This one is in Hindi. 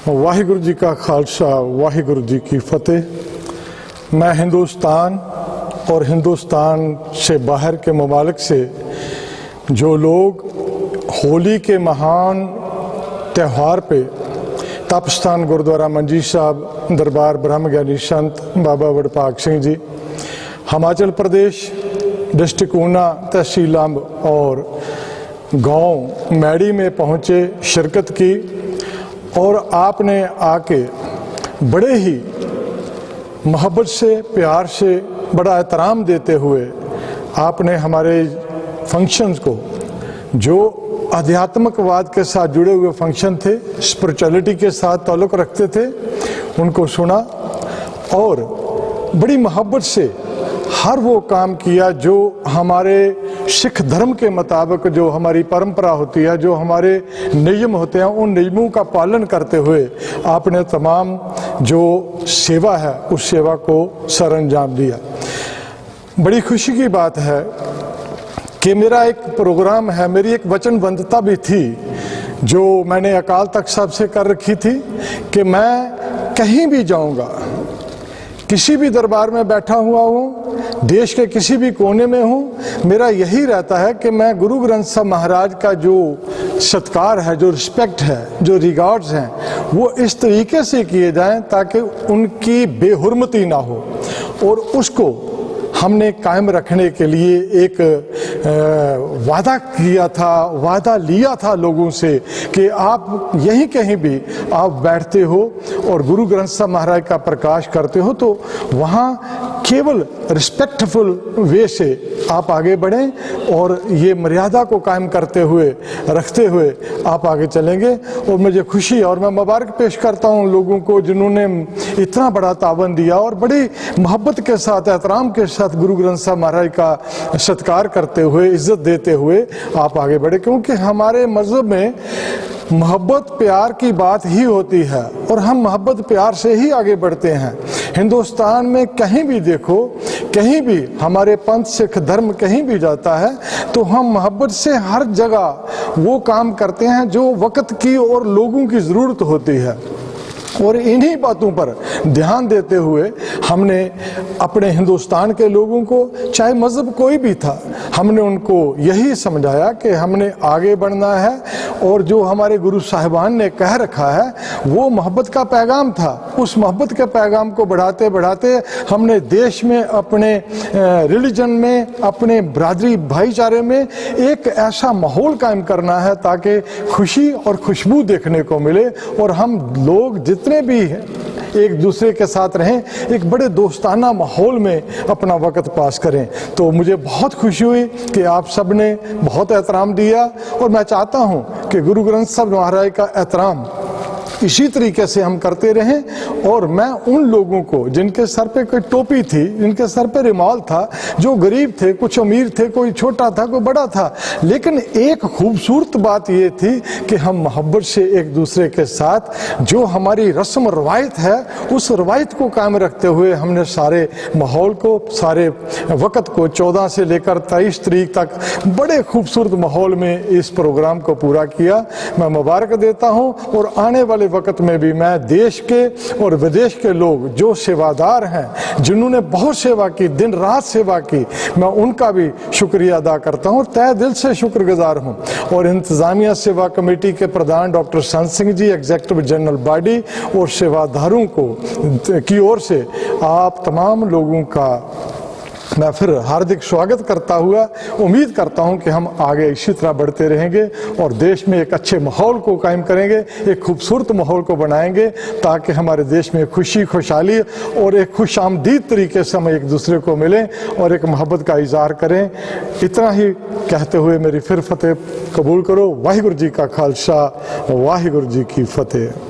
वाहिगुरु जी का खालसा वाहिगुरु जी की फतेह। मैं हिंदुस्तान और हिंदुस्तान से बाहर के ममालिक से जो लोग होली के महान त्यौहार पे तपस्थान गुरुद्वारा मंजी साहब दरबार ब्रह्म ज्ञानी संत बाबा वडभाग सिंह जी, हिमाचल प्रदेश, डिस्ट्रिक्ट ऊना, तहसील अंब और गांव मैड़ी में पहुंचे, शिरकत की और आपने आके बड़े ही मोहब्बत से, प्यार से, बड़ा एहतराम देते हुए आपने हमारे फंक्शंस को, जो आध्यात्मिकवाद के साथ जुड़े हुए फंक्शन थे, स्पिरिचुअलिटी के साथ ताल्लुक़ रखते थे, उनको सुना और बड़ी मोहब्बत से हर वो काम किया जो हमारे सिख धर्म के मुताबिक, जो हमारी परंपरा होती है, जो हमारे नियम होते हैं, उन नियमों का पालन करते हुए आपने तमाम जो सेवा है उस सेवा को सरअंजाम दिया। बड़ी खुशी की बात है कि मेरा एक प्रोग्राम है, मेरी एक वचनबद्धता भी थी जो मैंने अकाल तख्त साहब से कर रखी थी कि मैं कहीं भी जाऊंगा, किसी भी दरबार में बैठा हुआ हूँ, देश के किसी भी कोने में हूँ, मेरा यही रहता है कि मैं गुरु ग्रंथ साहब महाराज का जो सत्कार है, जो रिस्पेक्ट है, जो रिगार्ड्स हैं, वो इस तरीके से किए जाएं ताकि उनकी बेहुरमती ना हो। और उसको हमने कायम रखने के लिए एक वादा किया था, वादा लिया था लोगों से कि आप यहीं कहीं भी आप बैठते हो और गुरु ग्रंथ साहब महाराज का प्रकाश करते हो तो वहाँ केवल रिस्पेक्टफुल वे से आप आगे बढ़ें और ये मर्यादा को कायम करते हुए, रखते हुए आप आगे चलेंगे। और मुझे खुशी और मैं मुबारक पेश करता हूँ लोगों को जिन्होंने इतना बड़ा तावन दिया और बड़ी मोहब्बत के साथ, एहतराम के साथ गुरु ग्रंथ साहब महाराज का सत्कार करते हुए, इज्जत देते हुए आप आगे बढ़े। क्योंकि हमारे मजहब में मोहब्बत प्यार की बात ही होती है और हम मोहब्बत प्यार से ही आगे बढ़ते हैं। हिंदुस्तान में कहीं भी देखो, कहीं भी हमारे पंथ सिख धर्म कहीं भी जाता है तो हम मोहब्बत से हर जगह वो काम करते हैं जो वक्त की और लोगों की ज़रूरत होती है। और इन्हीं बातों पर ध्यान देते हुए हमने अपने हिंदुस्तान के लोगों को, चाहे मज़हब कोई भी था, हमने उनको यही समझाया कि हमने आगे बढ़ना है और जो हमारे गुरु साहिबान ने कह रखा है वो मोहब्बत का पैगाम था। उस मोहब्बत के पैगाम को बढ़ाते बढ़ाते हमने देश में, अपने रिलीजन में, अपने बरादरी भाईचारे में एक ऐसा माहौल कायम करना है ताकि खुशी और खुशबू देखने को मिले और हम लोग जितने भी हैं एक दूसरे के साथ रहें, एक बड़े दोस्ताना माहौल में अपना वक्त पास करें। तो मुझे बहुत खुशी हुई कि आप सब ने बहुत एहतराम दिया और मैं चाहता हूं कि गुरु ग्रंथ साहब महाराज का एहतराम इसी तरीके से हम करते रहें। और मैं उन लोगों को जिनके सर पे कोई टोपी थी, जिनके सर पे रुमाल था, जो गरीब थे, कुछ अमीर थे, कोई छोटा था, कोई बड़ा था, लेकिन एक खूबसूरत बात ये थी कि हम मोहब्बत से एक दूसरे के साथ जो हमारी रस्म रवायत है उस रवायत को कायम रखते हुए हमने सारे माहौल को, सारे वक्त को 14 से लेकर 23 तारीख तक बड़े खूबसूरत माहौल में इस प्रोग्राम को पूरा किया। मैं मुबारक देता हूँ और आने वाले वक्त में भी मैं देश के और विदेश के लोग जो सेवादार हैं, जिन्होंने बहुत सेवा की, दिन रात सेवा की, मैं उनका भी शुक्रिया अदा करता हूं, तहे दिल से शुक्रगुजार हूं। और इंतजामिया सेवा कमेटी के प्रधान डॉक्टर संत Singh ji, executive general body और सेवादारों को की ओर से आप तमाम लोगों का मैं फिर हार्दिक स्वागत करता हुआ उम्मीद करता हूं कि हम आगे इसी तरह बढ़ते रहेंगे और देश में एक अच्छे माहौल को कायम करेंगे, एक खूबसूरत माहौल को बनाएंगे ताकि हमारे देश में खुशी, खुशहाली और एक खुशामदीद तरीके से हम एक दूसरे को मिलें और एक मोहब्बत का इजहार करें। इतना ही कहते हुए मेरी फिर फतेह कबूल करो। वाहिगुरु जी का खालसा, वाहिगुरु जी की फतेह।